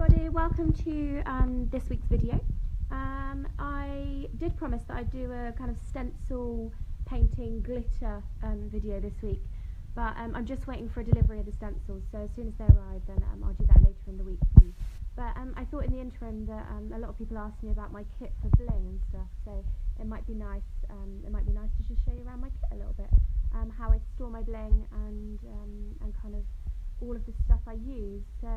everybody, welcome to this week's video. I did promise that I'd do a kind of stencil painting glitter video this week, but I'm just waiting for a delivery of the stencils, so as soon as they arrive then I'll do that later in the week for you. But I thought in the interim that a lot of people asked me about my kit for bling and stuff, so it might be nice to just show you around my kit a little bit, how I store my bling and kind of all of the stuff I use. So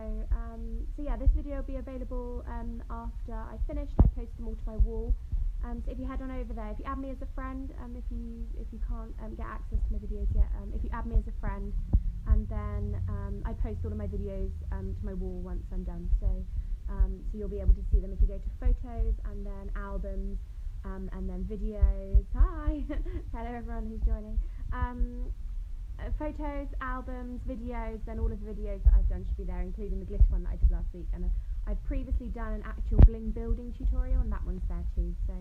yeah, this video will be available after I finished. I post them all to my wall. So if you head on over there, if you add me as a friend, if you can't get access to my videos yet, if you add me as a friend, and then I post all of my videos to my wall once I'm done. So you'll be able to see them if you go to photos and then albums and then videos. Hi, hello everyone who's joining. Photos, albums, videos, then all of the videos that I've done should be there, including the glitter one that I did last week. And I've previously done an actual bling building tutorial, and that one's there too. So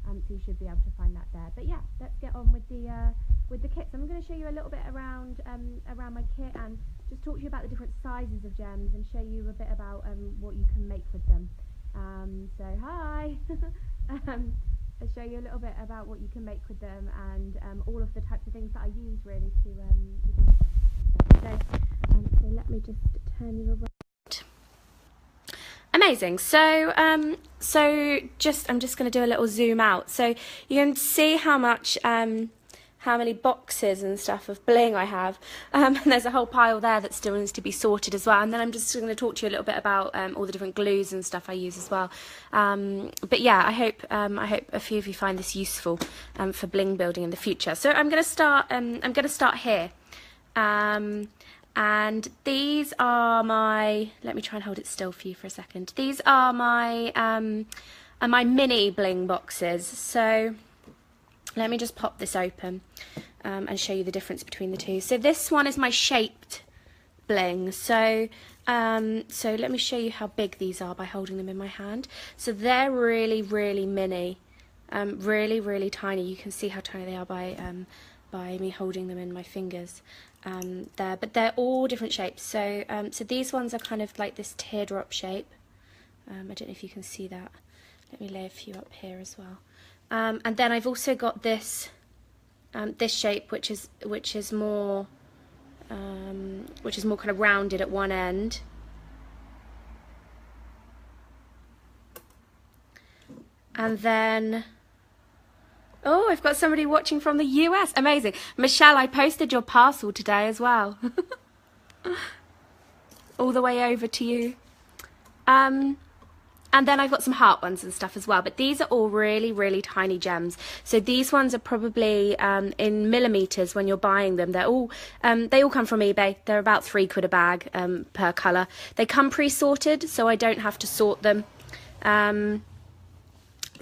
so you should be able to find that there. But yeah, let's get on with the kits. I'm going to show you a little bit around my kit and just talk to you about the different sizes of gems and show you a bit about what you can make with them. So hi. I'll show you a little bit about what you can make with them and all of the types of things that I use really to do stuff. So let me just turn you around. Amazing. So I'm just going to do a little zoom out so you can see how much how many boxes and stuff of bling I have, and there's a whole pile there that still needs to be sorted as well. And then I'm just going to talk to you a little bit about all the different glues and stuff I use as well. But yeah, I hope a few of you find this useful for bling building in the future. So I'm going to start here, and these are my. Let me try and hold it still for you for a second. These are my mini bling boxes. So let me just pop this open and show you the difference between the two. So this one is my shaped bling. So let me show you how big these are by holding them in my hand. So they're really, really mini, really, really tiny. You can see how tiny they are by me holding them in my fingers there. But they're all different shapes. So so these ones are kind of like this teardrop shape. I don't know if you can see that. Let me lay a few up here as well. And then I've also got this this shape, which is more kind of rounded at one end. And then, oh, I've got somebody watching from the US. Amazing. Michelle, I posted your parcel today as well. All the way over to you. And then I've got some heart ones and stuff as well, but these are all really, really tiny gems. So these ones are probably in millimeters when you're buying them. They're all they all come from eBay. They're about £3 a bag per colour. They come pre-sorted, so I don't have to sort them.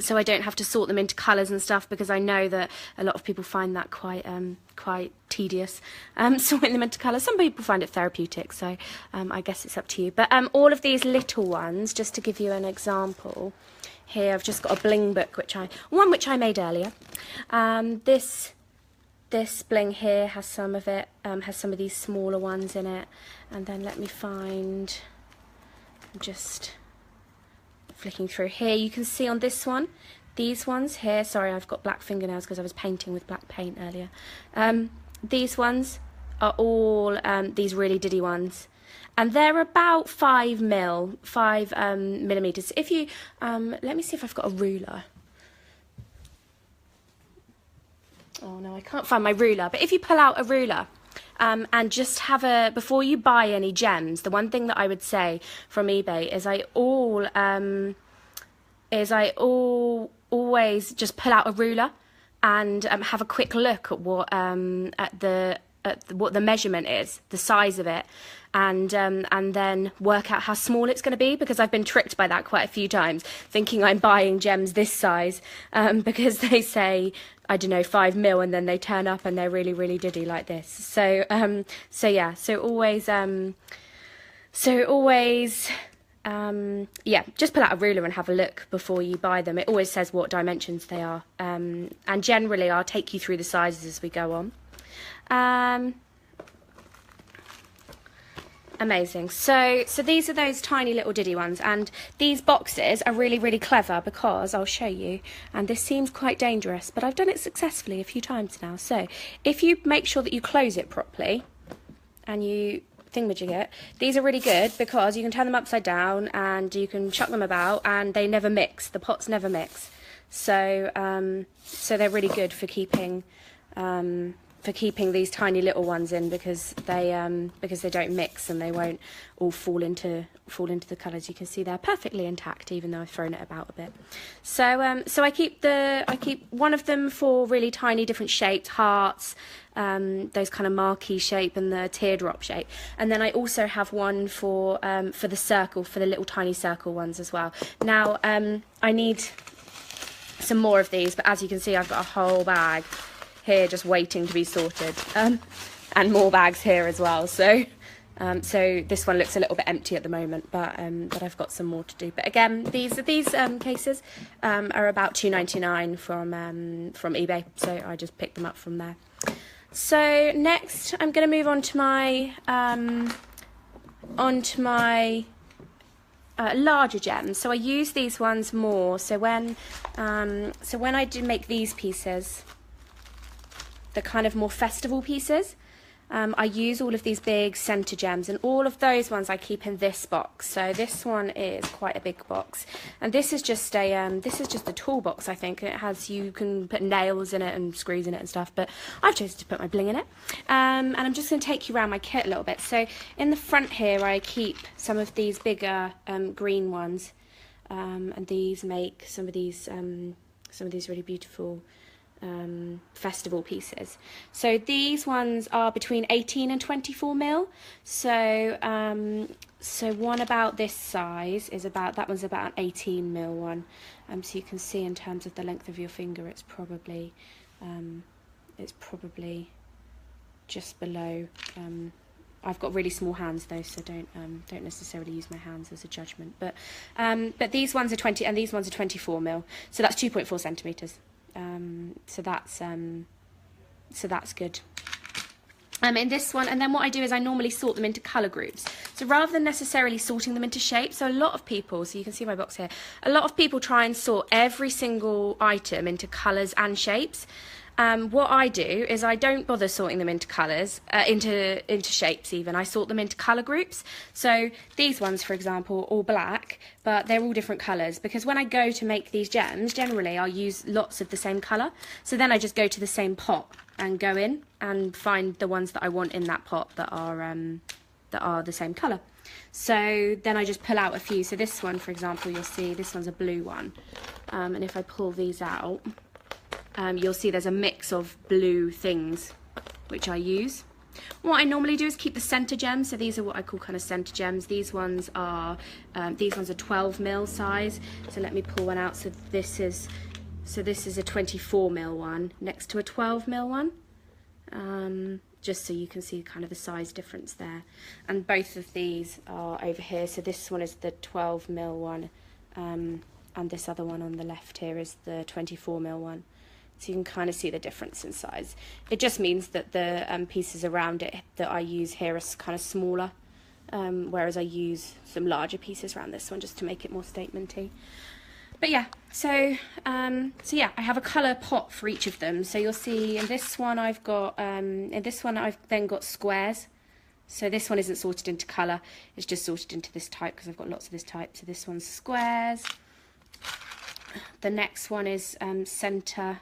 So I don't have to sort them into colours and stuff, because I know that a lot of people find that quite tedious, sorting them into colours. Some people find it therapeutic, so I guess it's up to you. But all of these little ones, just to give you an example, here I've just got a bling book, which I made earlier. This bling here has some of it, has some of these smaller ones in it, and then let me find. I'm just flicking through here. You can see on this one, these ones here, sorry, I've got black fingernails because I was painting with black paint earlier. These ones are all these really diddy ones, and they're about 5 millimeters. If you let me see if I've got a ruler. Oh no, I can't find my ruler. But if you pull out a ruler and just have a, before you buy any gems, the one thing that I would say from eBay is I always just pull out a ruler and have a quick look at what what the measurement is, the size of it, and then work out how small it's going to be, because I've been tricked by that quite a few times, thinking I'm buying gems this size because they say, I don't know, 5 mil, and then they turn up and they're really, really diddy like this. So yeah, yeah, just pull out a ruler and have a look before you buy them. It always says what dimensions they are, and generally I'll take you through the sizes as we go on. Amazing. So these are those tiny little diddy ones, and these boxes are really, really clever because I'll show you, and this seems quite dangerous, but I've done it successfully a few times now. So if you make sure that you close it properly and you thingamajig it, these are really good because you can turn them upside down and you can chuck them about and they never mix. The pots never mix. So so they're really good for keeping these tiny little ones in, because they don't mix and they won't all fall into the colours. You can see they're perfectly intact even though I've thrown it about a bit. So so I keep one of them for really tiny different shaped hearts, those kind of marquee shape and the teardrop shape, and then I also have one for the circle, for the little tiny circle ones as well. Now I need some more of these, but as you can see I've got a whole bag here just waiting to be sorted, and more bags here as well. So so this one looks a little bit empty at the moment, but I've got some more to do. But again, these cases are about $2.99 from eBay, so I just picked them up from there. So next I'm going to move on to my larger gems. So I use these ones more. So when I do make these pieces, the kind of more festival pieces, I use all of these big centre gems, and all of those ones I keep in this box. So this one is quite a big box, and this is just a toolbox, I think. It has, you can put nails in it and screws in it and stuff, but I've chosen to put my bling in it. And I'm just going to take you around my kit a little bit. So in the front here I keep some of these bigger green ones, and these make some of these really beautiful festival pieces. So these ones are between 18 and 24 mil. So so one about this size is that one's about an 18 mil one. So you can see in terms of the length of your finger, it's probably just below. I've got really small hands though, so don't necessarily use my hands as a judgment. But these ones are 20 and these ones are 24 mil. So that's 2.4 centimeters. So that's good. In this one, and then what I do is I normally sort them into colour groups. So rather than necessarily sorting them into shapes, so a lot of people, so you can see my box here, a lot of people try and sort every single item into colours and shapes. What I do is I don't bother sorting them into colours, into shapes even. I sort them into colour groups. So these ones, for example, all black, but they're all different colours, because when I go to make these gems, generally I'll use lots of the same colour. So then I just go to the same pot and go in and find the ones that I want in that pot that are the same colour. So then I just pull out a few. So this one, for example, you'll see this one's a blue one, and if I pull these out, you'll see there's a mix of blue things which I use. What I normally do is keep the centre gems. So these are what I call kind of centre gems. These ones are 12 mil size. So let me pull one out. So this is a 24 mil one next to a 12 mil one. Just so you can see kind of the size difference there. And both of these are over here. So this one is the 12 mil one, and this other one on the left here is the 24 mil one. So you can kind of see the difference in size. It just means that the pieces around it that I use here are kind of smaller, whereas I use some larger pieces around this one just to make it more statementy. But yeah, so yeah, I have a colour pot for each of them. So you'll see in this one I've then got squares. So this one isn't sorted into colour, it's just sorted into this type because I've got lots of this type. So this one's squares. The next one is centre.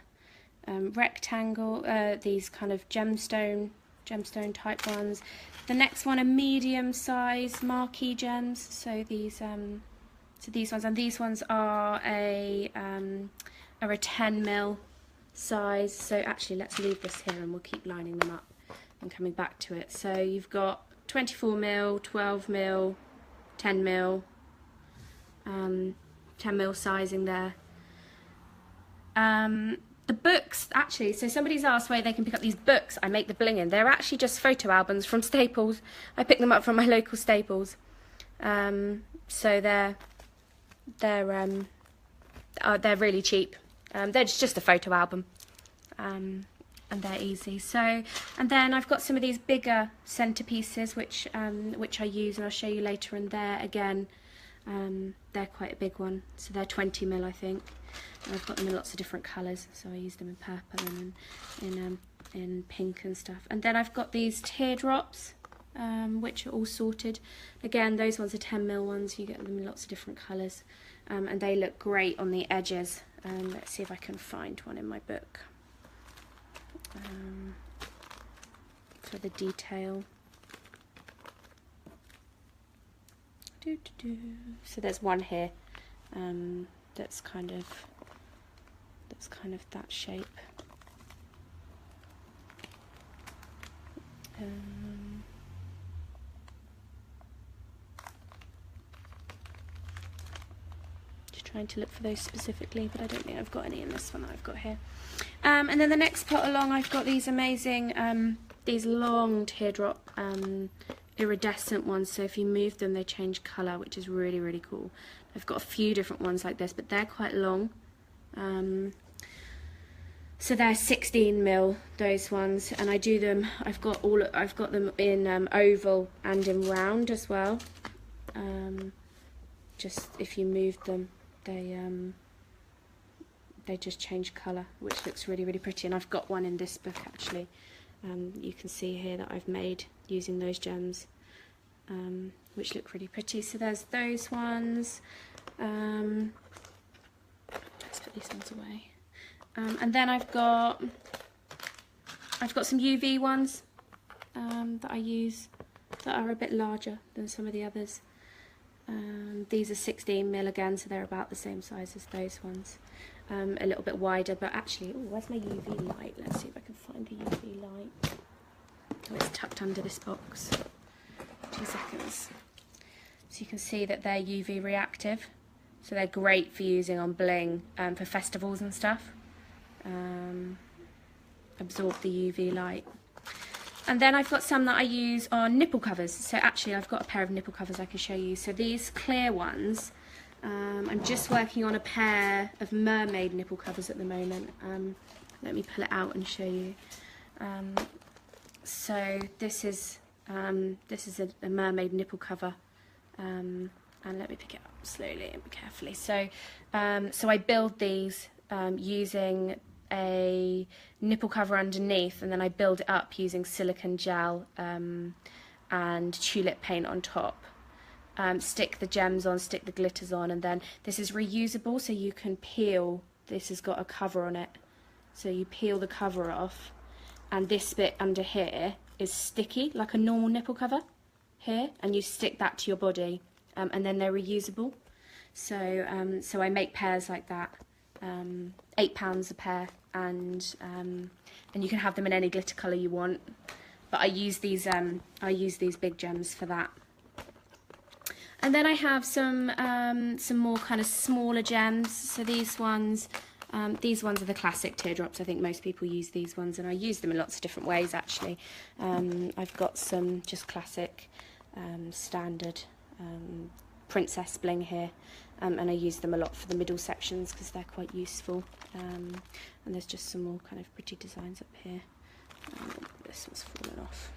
Rectangle, these kind of gemstone type ones. The next one are medium size marquee gems. So these ones, and these ones are a 10 mil size. So actually, let's leave this here and we'll keep lining them up and coming back to it. So you've got 24 mil, 12 mil, 10 mil, 10 mil sizing there. The books, actually, so somebody's asked where they can pick up these books I make the bling in. They're actually just photo albums from Staples. I picked them up from my local Staples. So they're really cheap. They're just a photo album. and they're easy. So, and then I've got some of these bigger centerpieces which I use, and I'll show you later. And there again, they're quite a big one, so they're 20mm I think, and I've got them in lots of different colours, so I use them in purple and in pink and stuff. And then I've got these teardrops, which are all sorted. Again, those ones are 10mm ones, you get them in lots of different colours, and they look great on the edges. Let's see if I can find one in my book for the detail. So there's one here that's kind of that shape. Just trying to look for those specifically, but I don't think I've got any in this one that I've got here. And then the next pot along, I've got these amazing, these long teardrop iridescent ones. So if you move them, they change colour, which is really, really cool. I've got a few different ones like this, but they're quite long. So they're 16mm, those ones, and I do them. I've got them in oval and in round as well. Just if you move them, they just change colour, which looks really, really pretty. And I've got one in this book actually. You can see here that I've made using those gems, which look really pretty. So there's those ones. Let's put these ones away. And then I've got some UV ones that I use that are a bit larger than some of the others. These are 16mm again, so they're about the same size as those ones. A little bit wider, but actually, ooh, where's my UV light? Let's see if I can find the UV light. Oh, it's tucked under this box. 2 seconds. So you can see that they're UV reactive, so they're great for using on bling for festivals and stuff. Absorb the UV light. And then I've got some that I use on nipple covers. So actually I've got a pair of nipple covers I can show you. So these clear ones, I'm just working on a pair of mermaid nipple covers at the moment. Let me pull it out and show you. So this is a mermaid nipple cover, and let me pick it up slowly and carefully. So so I build these using a nipple cover underneath, and then I build it up using silicone gel and tulip paint on top. Stick the gems on, stick the glitters on, and then this is reusable, so you can peel. This has got a cover on it, so you peel the cover off, and this bit under here is sticky like a normal nipple cover here, and you stick that to your body, and then they're reusable. So so I make pairs like that. £8 a pair, and you can have them in any glitter colour you want, but I use these big gems for that. And then I have some more kind of smaller gems. So these ones are the classic teardrops. I think most people use these ones, and I use them in lots of different ways actually. I've got some just classic standard princess bling here, and I use them a lot for the middle sections because they're quite useful. And there's just some more kind of pretty designs up here. This one's fallen off.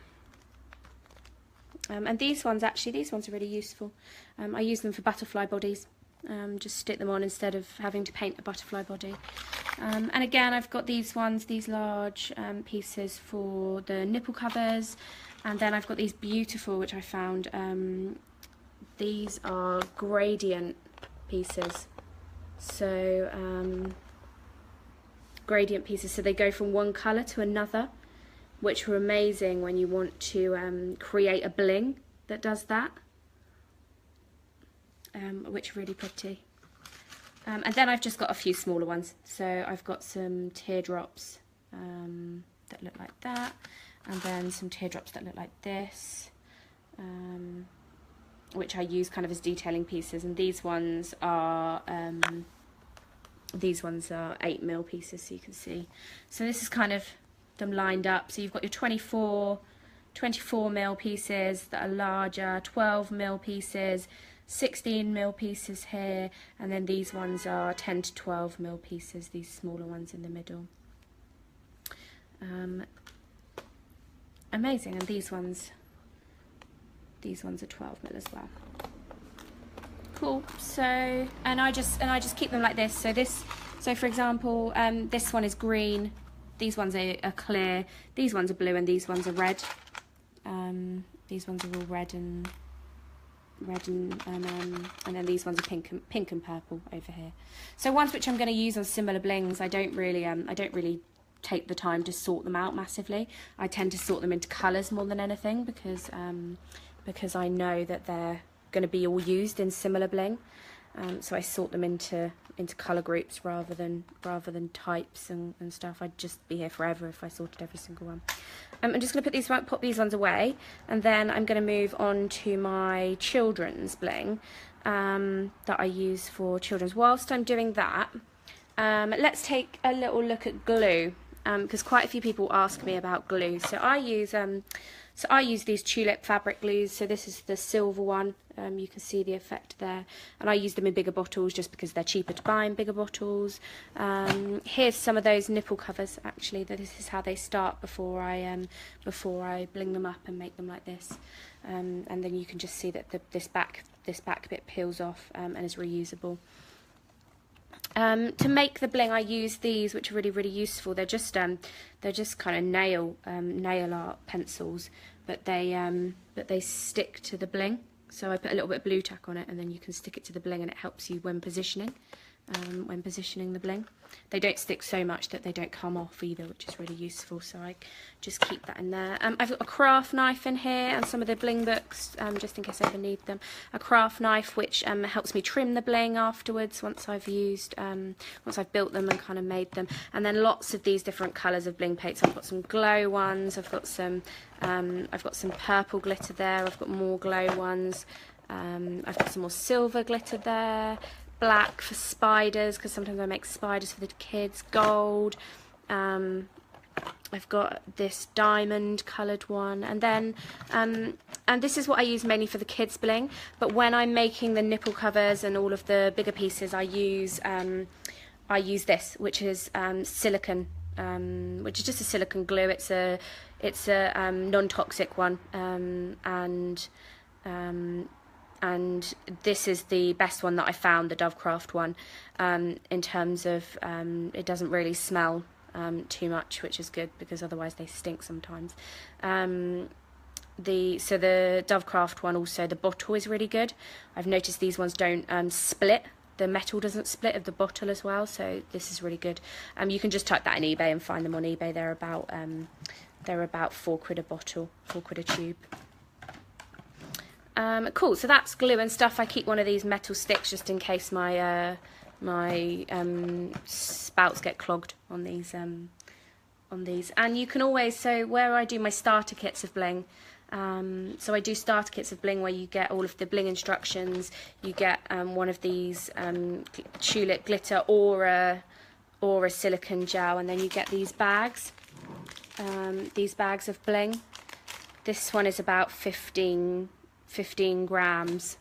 And these ones are really useful. I use them for butterfly bodies. Just stick them on instead of having to paint a butterfly body. And again, I've got these ones, these large pieces for the nipple covers. And then I've got these beautiful, which I found. These are gradient pieces. So gradient pieces, so they go from one colour to another, which are amazing when you want to create a bling that does that, which are really pretty. And then I've just got a few smaller ones. So I've got some teardrops that look like that, and then some teardrops that look like this, which I use kind of as detailing pieces. And these ones are 8mm pieces, so you can see. So this is kind of them lined up. So you've got your 24mm pieces that are larger, 12mm pieces, 16mm pieces here, and then these ones are 10 to 12mm pieces, these smaller ones in the middle. Amazing. And these ones are 12mm as well. Cool. So, and I just keep them like this. So for example, this one is green, these ones are clear, these ones are blue, and these ones are red. These ones are all red and then these ones are pink and purple over here. So ones which I'm going to use on similar blings, I don't really take the time to sort them out massively. I tend to sort them into colours more than anything, because I know that they're going to be all used in similar bling. So I sort them into colour groups rather than types and stuff. I'd just be here forever if I sorted every single one. I'm just going to pop these ones away, and then I'm going to move on to my children's bling that I use for children's. Whilst I'm doing that, let's take a little look at glue, because quite a few people ask me about glue. So I use these tulip fabric glues. So this is the silver one. You can see the effect there, and I use them in bigger bottles just because they're cheaper to buy in bigger bottles. Here's some of those nipple covers. Actually, this is how they start before I bling them up and make them like this. And then you can just see that this back bit peels off and is reusable. To make the bling, I use these, which are really useful. They're just kind of nail art pencils, but they stick to the bling. So I put a little bit of blue tack on it, and then you can stick it to the bling, and it helps you when positioning the bling. They don't stick so much that they don't come off either, which is really useful. So I just keep that in there. I've got a craft knife in here and some of the bling books, just in case I ever need them. A craft knife which helps me trim the bling afterwards once I've built them and kind of made them. And then lots of these different colours of bling paints. I've got some glow ones. I've got some purple glitter there. I've got more glow ones. I've got some more silver glitter there. Black for spiders, because sometimes I make spiders for the kids. Gold. I've got this diamond coloured one, and then and this is what I use mainly for the kids bling. But when I'm making the nipple covers and all of the bigger pieces, I use this, which is silicone, which is just a silicone glue. It's a non-toxic one, and this is the best one that I found, the Dovecraft one, in terms of it doesn't really smell too much, which is good, because otherwise they stink sometimes. So the Dovecraft one, also the bottle is really good. I've noticed these ones don't split. The metal doesn't split of the bottle as well, so this is really good. You can just type that in eBay and find them on eBay. They're about £4 a bottle, £4 a tube. Cool, so that's glue and stuff. I keep one of these metal sticks just in case my spouts get clogged on these. And you can always, so where I do my starter kits of bling, so I do starter kits of bling where you get all of the bling instructions. You get one of these tulip glitter or a silicone gel, and then you get these bags of bling. This one is about 15 grams,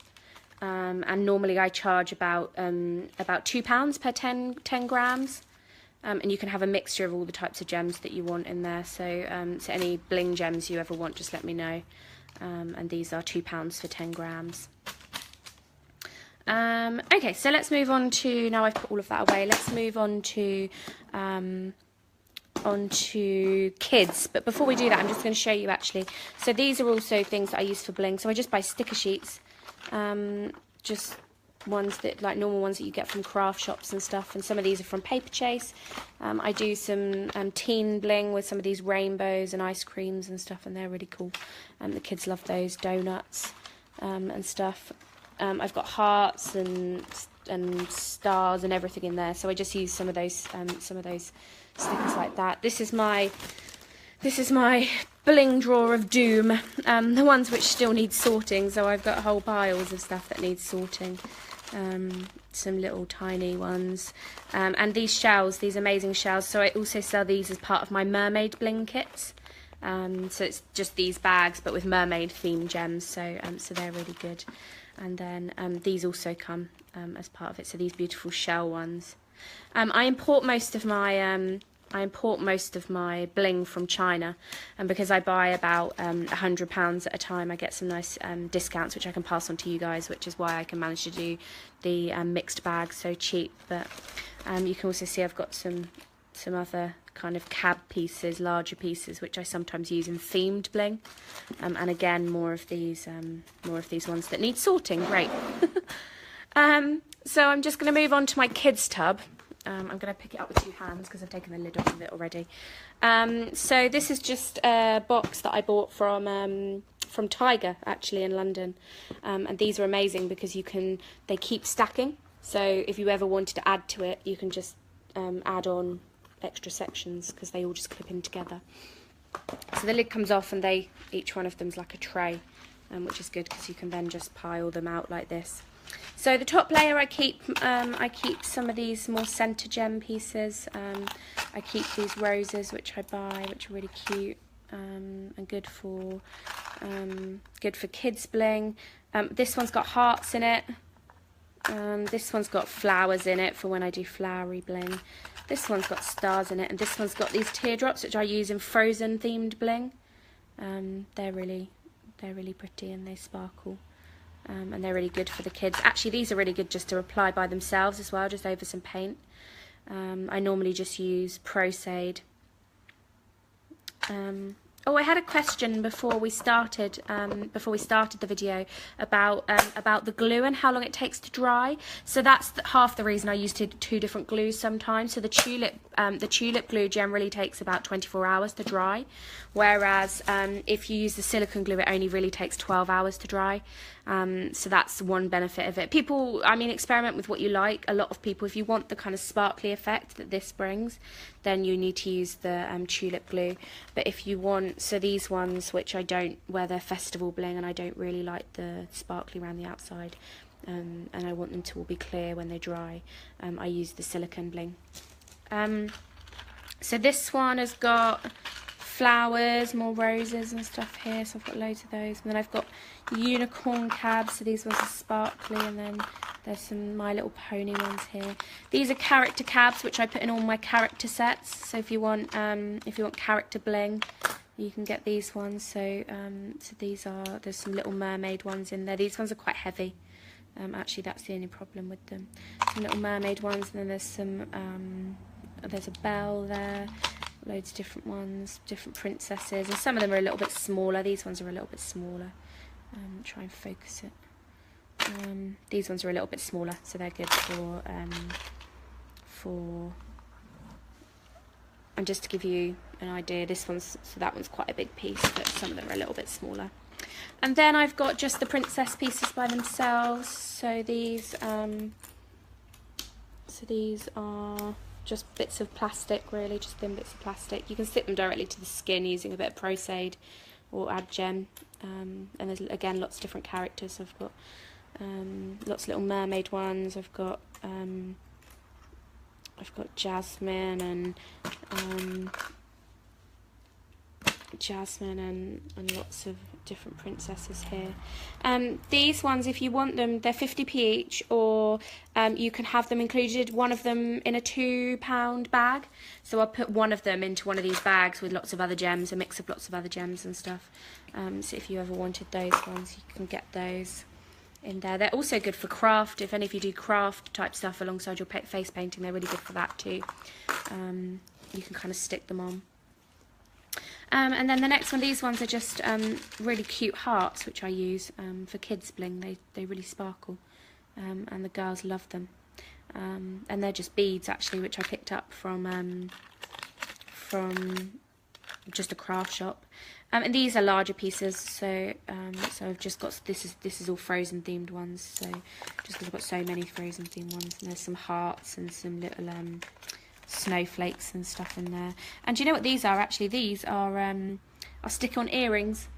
and normally I charge about £2 per 10 grams, and you can have a mixture of all the types of gems that you want in there. So any bling gems you ever want, just let me know. And these are £2 for 10 grams. Okay, so let's move on to, now I've put all of that away, let's move on to onto kids. But before we do that, I'm just going to show you actually. So these are also things that I use for bling. So I just buy sticker sheets, just ones that, like normal ones that you get from craft shops and stuff, and some of these are from Paper Chase. I do some teen bling with some of these rainbows and ice creams and stuff, and they're really cool. The kids love those, donuts and stuff. I've got hearts and stars and everything in there, so I just use some of those stickers like that. This is my bling drawer of doom, the ones which still need sorting. So I've got whole piles of stuff that needs sorting. Some little tiny ones, and these shells, these amazing shells. So I also sell these as part of my mermaid bling kits. So it's just these bags but with mermaid themed gems. So they're really good. And then these also come as part of it. So these beautiful shell ones. I import most of my I import most of my bling from China, and because I buy about £100 at a time, I get some nice discounts which I can pass on to you guys, which is why I can manage to do the mixed bags so cheap. But you can also see I've got some other kind of cab pieces, larger pieces, which I sometimes use in themed bling, and again more of these ones that need sorting. Great. So I'm just going to move on to my kids tub. I'm going to pick it up with 2 hands because I've taken the lid off of it already. So this is just a box that I bought from Tiger, actually, in London. And these are amazing because they keep stacking. So if you ever wanted to add to it, you can just add on extra sections because they all just clip in together. So the lid comes off, and each one of them's like a tray, which is good because you can then just pile them out like this. So the top layer I keep some of these more centre gem pieces. I keep these roses which I buy, which are really cute and good for kids bling. This one's got hearts in it. This one's got flowers in it for when I do flowery bling. This one's got stars in it, and this one's got these teardrops which I use in Frozen themed bling. They're really pretty and they sparkle. And they're really good for the kids. Actually, these are really good just to apply by themselves as well, just over some paint. I normally just use Pro-Sade. Oh, I had a question before we started the video about the glue and how long it takes to dry. So that's half the reason I use two different glues sometimes. So the tulip glue generally takes about 24 hours to dry, whereas if you use the silicone glue, it only really takes 12 hours to dry. So that's one benefit of it. People, I mean, experiment with what you like. A lot of people, if you want the kind of sparkly effect that this brings, then you need to use the tulip glue. But if you want, so these ones, which I don't, where they're festival bling and I don't really like the sparkly around the outside, and I want them to all be clear when they dry, I use the silicone bling. So this one has got flowers, more roses and stuff here, so I've got loads of those. And then I've got unicorn cabs, so these ones are sparkly, and then there's some My Little Pony ones here. These are character cabs, which I put in all my character sets. So if you want character bling, you can get these ones. So there's some Little Mermaid ones in there. These ones are quite heavy. Actually, that's the only problem with them. Some Little Mermaid ones, and then there's some there's a bell there. Loads of different ones, different princesses, and some of them are a little bit smaller. These ones are a little bit smaller. Try and focus it. These ones are a little bit smaller, so they're good for and just to give you an idea, that one's quite a big piece, but some of them are a little bit smaller. And then I've got just the princess pieces by themselves. So these are just bits of plastic, really, just thin bits of plastic. You can stick them directly to the skin using a bit of Pro-Sade or add gem. And there's again lots of different characters. I've got lots of Little Mermaid ones. I've got Jasmine and lots of different princesses here. These ones, if you want them, they're 50p each, or you can have them included, one of them in a £2 bag. So I'll put one of them into one of these bags with lots of other gems, a mix of lots of other gems and stuff. So if you ever wanted those ones, you can get those in there. They're also good for craft. If any of you do craft type stuff alongside your face painting, they're really good for that too. You can kind of stick them on. And then the next one, these ones are just really cute hearts, which I use for kids bling. They really sparkle, and the girls love them. And they're just beads, actually, which I picked up from just a craft shop. And these are larger pieces, so I've just got this is all Frozen themed ones. So just because I've got so many Frozen themed ones, and there's some hearts and some little snowflakes and stuff in there. And do you know what these are? Actually, these are stick-on earrings.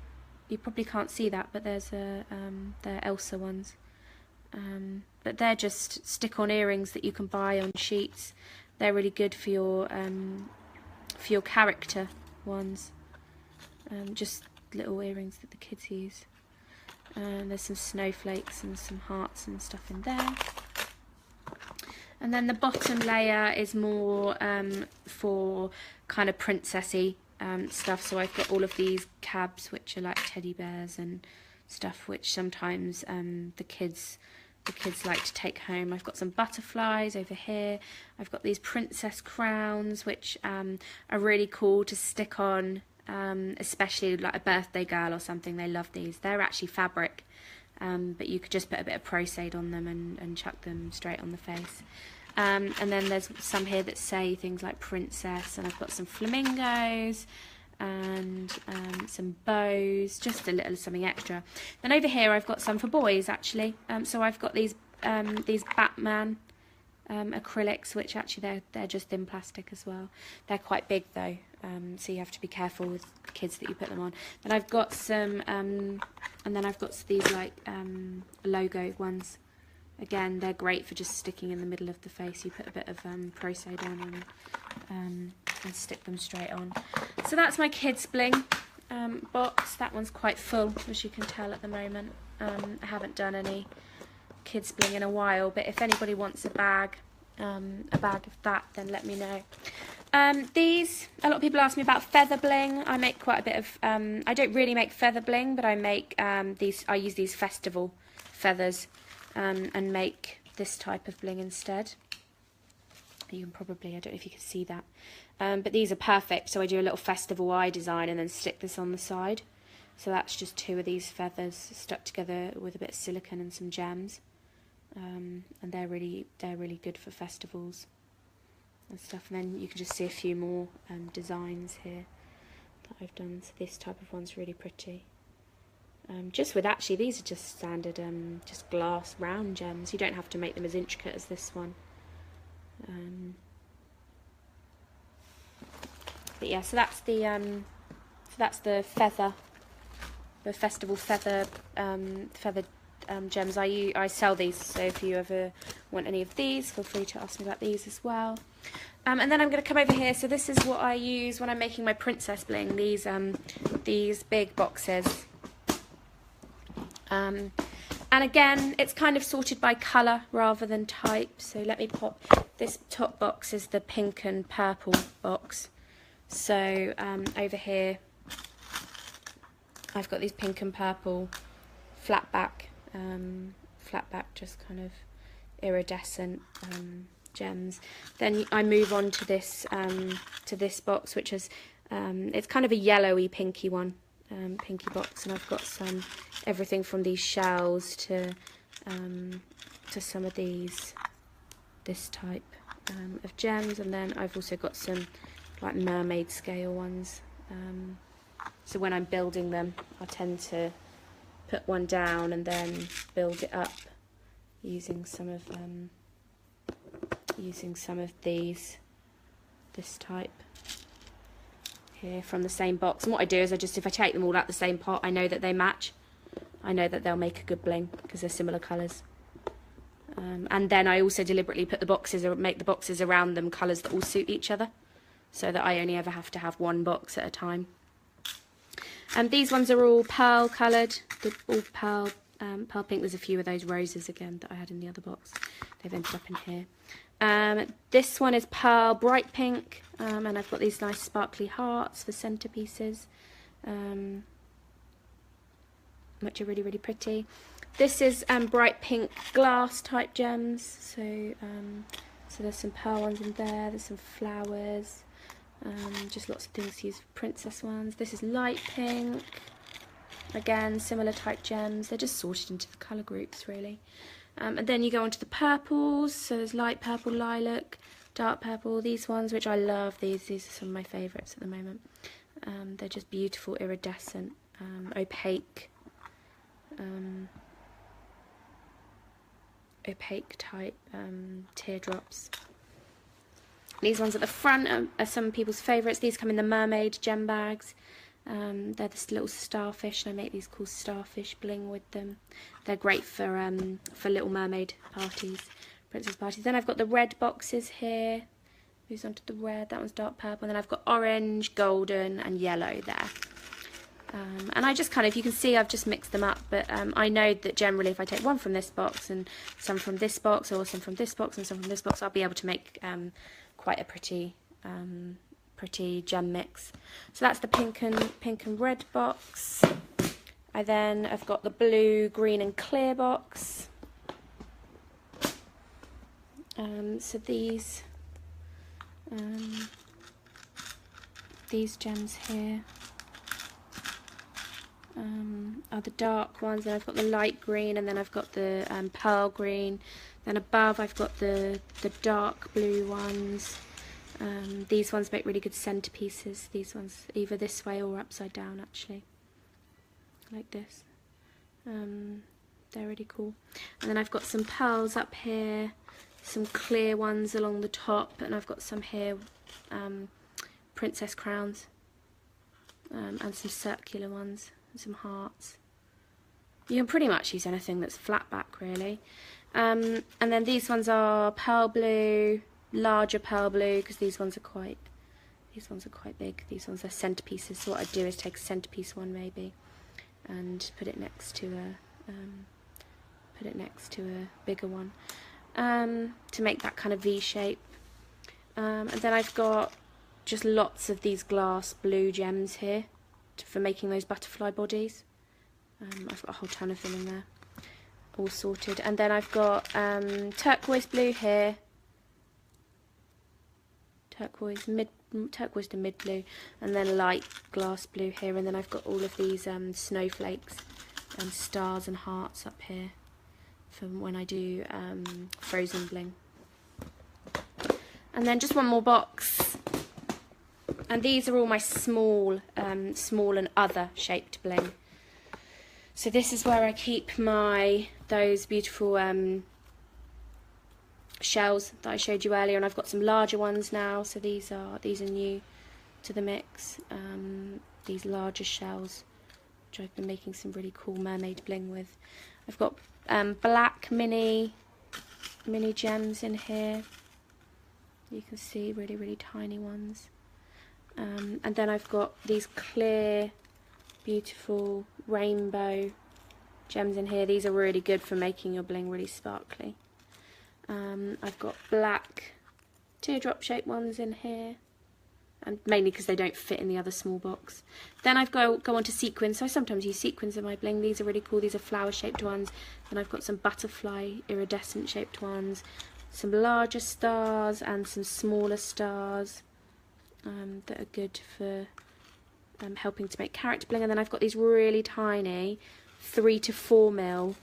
You probably can't see that, but they're Elsa ones. But they're just stick-on earrings that you can buy on sheets. They're really good for your character ones. Just little earrings that the kids use. There's some snowflakes and some hearts and stuff in there. And then the bottom layer is more for kind of princessy stuff. So I've got all of these cabs, which are like teddy bears and stuff, which sometimes the kids like to take home. I've got some butterflies over here. I've got these princess crowns, which are really cool to stick on, especially like a birthday girl or something. They love these. They're actually fabric, but you could just put a bit of Pro-Shade on them and chuck them straight on the face. And then there's some here that say things like princess, and I've got some flamingos and some bows, just a little something extra. Then over here I've got some for boys actually. So I've got these Batman acrylics, which actually they're just thin plastic as well. They're quite big though, so you have to be careful with the kids that you put them on. Then I've got some, and then I've got these like logo ones. Again, they're great for just sticking in the middle of the face. You put a bit of Pro-Shade on and stick them straight on. So that's my kids bling box. That one's quite full, as you can tell at the moment. I haven't done any kids bling in a while, but if anybody wants a bag of that, then let me know. These, a lot of people ask me about feather bling. I make quite a bit of, I don't really make feather bling, but I make these, I use these festival feathers and make this type of bling instead. You can probably, I don't know if you can see that, but these are perfect. So I do a little festival eye design and then stick this on the side. So that's just 2 of these feathers stuck together with a bit of silicone and some gems, and they're really good for festivals and stuff. And then you can just see a few more designs here that I've done. So this type of one's really pretty. Just with, actually, these are just standard just glass round gems. You don't have to make them as intricate as this one. But yeah, so that's the feather, the festival feather gems. I sell these, so if you ever want any of these, feel free to ask me about these as well. And then I'm going to come over here. So this is what I use when I'm making my princess bling. These big boxes. And again, it's kind of sorted by colour rather than type. So let me pop, this top box is the pink and purple box. So over here, I've got these pink and purple flat back just kind of iridescent gems. Then I move on to this box, which is, it's kind of a yellowy pinky one. Pinky box, and I've got some everything from these shells to some of this type of gems, and then I've also got some like mermaid scale ones. So when I'm building them, I tend to put one down and then build it up using some of this type here from the same box. And what I do is if I take them all out the same pot, I know that they match. I know that they'll make a good bling because they're similar colours. And then I also deliberately put make the boxes around them colours that all suit each other, so that I only ever have to have one box at a time. And these ones are all pearl coloured, all pearl pink. There's a few of those roses again that I had in the other box. They've ended up in here. This one is pearl bright pink, and I've got these nice sparkly hearts for centerpieces, which are really pretty. This is bright pink glass type gems, so there's some pearl ones in there, there's some flowers, just lots of things to use for princess ones. This is light pink, again similar type gems. They're just sorted into the colour groups really. And then you go on to the purples, so there's light purple, lilac, dark purple, these ones, which I love. These are some of my favourites at the moment. They're just beautiful, iridescent, opaque type teardrops. These ones at the front are some people's favourites. These come in the mermaid gem bags. They're this little starfish, and I make these cool starfish bling with them. They're great for Little Mermaid parties, princess parties. Then I've got the red boxes here. Moves on to the red. That one's dark purple. And then I've got orange, golden, and yellow there. And I just kind of, you can see I've just mixed them up, but I know that generally if I take one from this box and some from this box, or some from this box and some from this box, I'll be able to make quite a pretty gem mix. So that's the pink and red box. I've got the blue, green and clear box. So these gems here are the dark ones, and I've got the light green, and then I've got the pearl green. Then above I've got the dark blue ones. These ones make really good centerpieces. These ones either this way or upside down, actually, like this. They're really cool. And then I've got some pearls up here, some clear ones along the top, and I've got some here, princess crowns, and some circular ones, and some hearts. You can pretty much use anything that's flat back, really. And then these ones are pearl blue, larger pearl blue, because these ones are quite big. These ones are centerpieces. So what I do is take a centerpiece one maybe, and put it next to a bigger one, to make that kind of V shape. And then I've got just lots of these glass blue gems here for making those butterfly bodies. I've got a whole ton of them in there, all sorted. And then I've got turquoise blue here, turquoise to mid blue, and then light glass blue here. And then I've got all of these snowflakes and stars and hearts up here from when I do frozen bling. And then just one more box, and these are all my small and other shaped bling. So this is where I keep those beautiful shells that I showed you earlier, and I've got some larger ones now. So these are new to the mix. These larger shells, which I've been making some really cool mermaid bling with. I've got black mini gems in here. You can see really tiny ones. And then I've got these clear, beautiful rainbow gems in here. These are really good for making your bling really sparkly. I've got black teardrop shaped ones in here, and mainly because they don't fit in the other small box. Then I've go on to sequins. So I sometimes use sequins in my bling. These are really cool. These are flower shaped ones. And I've got some butterfly iridescent shaped ones, some larger stars and some smaller stars that are good for helping to make character bling. And then I've got these really tiny 3 to 4 mil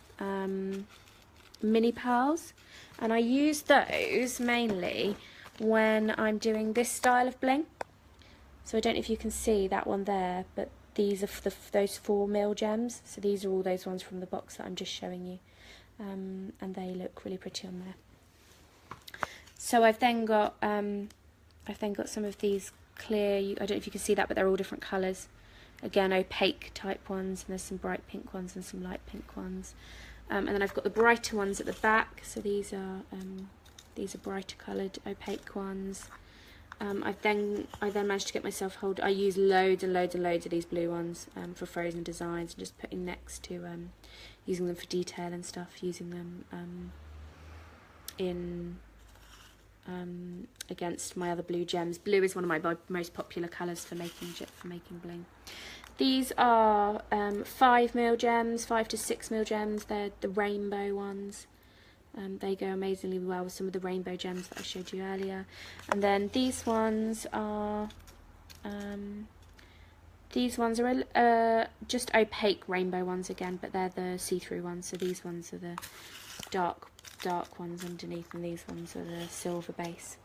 mini pearls, and I use those mainly when I'm doing this style of bling. So I don't know if you can see that one there, but these are for those 4 mil gems. So these are all those ones from the box that I'm just showing you, and they look really pretty on there. So I've then got some of these clear, I don't know if you can see that, but they're all different colours. Again, opaque type ones, and there's some bright pink ones and some light pink ones. And then I've got the brighter ones at the back. So these are brighter coloured opaque ones. I then managed to get myself hold. I use loads and loads of these blue ones for frozen designs, and just putting next to using them for detail and stuff. Using them against my other blue gems. Blue is one of my most popular colours for making bling. These are 5 mil gems, 5 to 6 mil gems. They're the rainbow ones. They go amazingly well with some of the rainbow gems that I showed you earlier. And then these ones are just opaque rainbow ones again, but they're the see-through ones. So these ones are the dark ones underneath, and these ones are the silver base.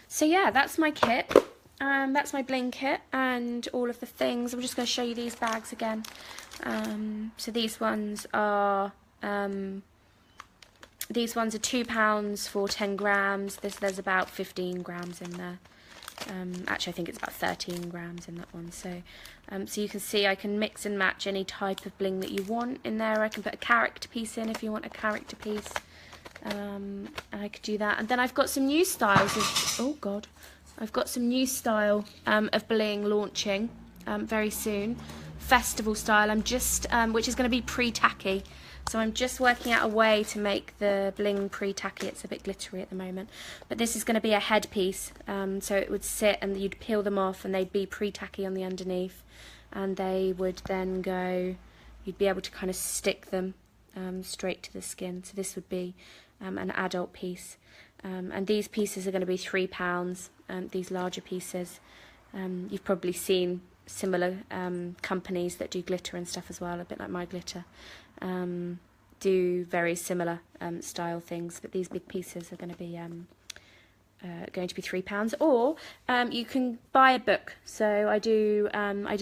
So yeah, that's my kit. That's my bling kit and all of the things. I'm just going to show you these bags again. So these ones are £2 for 10 grams. There's about 15 grams in there. Actually, I think it's about 13 grams in that one. So you can see I can mix and match any type of bling that you want in there. I can put a character piece in if you want a character piece. And I could do that. And then I've got some new styles of, I've got some new style of bling launching. very soon, festival style. I'm just, which is going to be pre-tacky. So I'm just working out a way to make the bling pre-tacky. It's a bit glittery at the moment. But this is going to be a headpiece. So it would sit and you'd peel them off and they'd be pre-tacky on the underneath. And they would then go, you'd be able to kind of stick them straight to the skin. So this would be an adult piece. And these pieces are going to be £3, these larger pieces. You've probably seen similar companies that do glitter and stuff as well, a bit like My Glitter, do very similar style things, but these big pieces are going to be £3. Or you can buy a book. So I do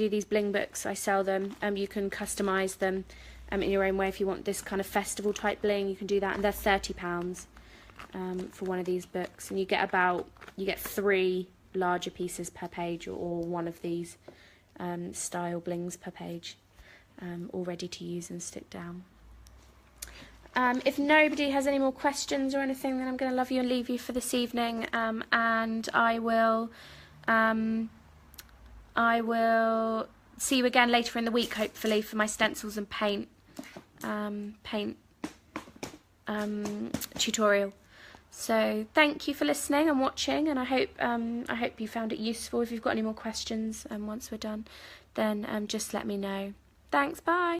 these bling books. I sell them. You can customise them in your own way. If you want this kind of festival type bling, you can do that, and they're £30 for one of these books. And you get 3 larger pieces per page, or one of these style blings per page, all ready to use and stick down. If nobody has any more questions or anything, then I'm going to love you and leave you for this evening, and I will see you again later in the week, hopefully, for my stencils and paint tutorial. So thank you for listening and watching, and I hope you found it useful. If you've got any more questions once we're done, then just let me know. Thanks, bye.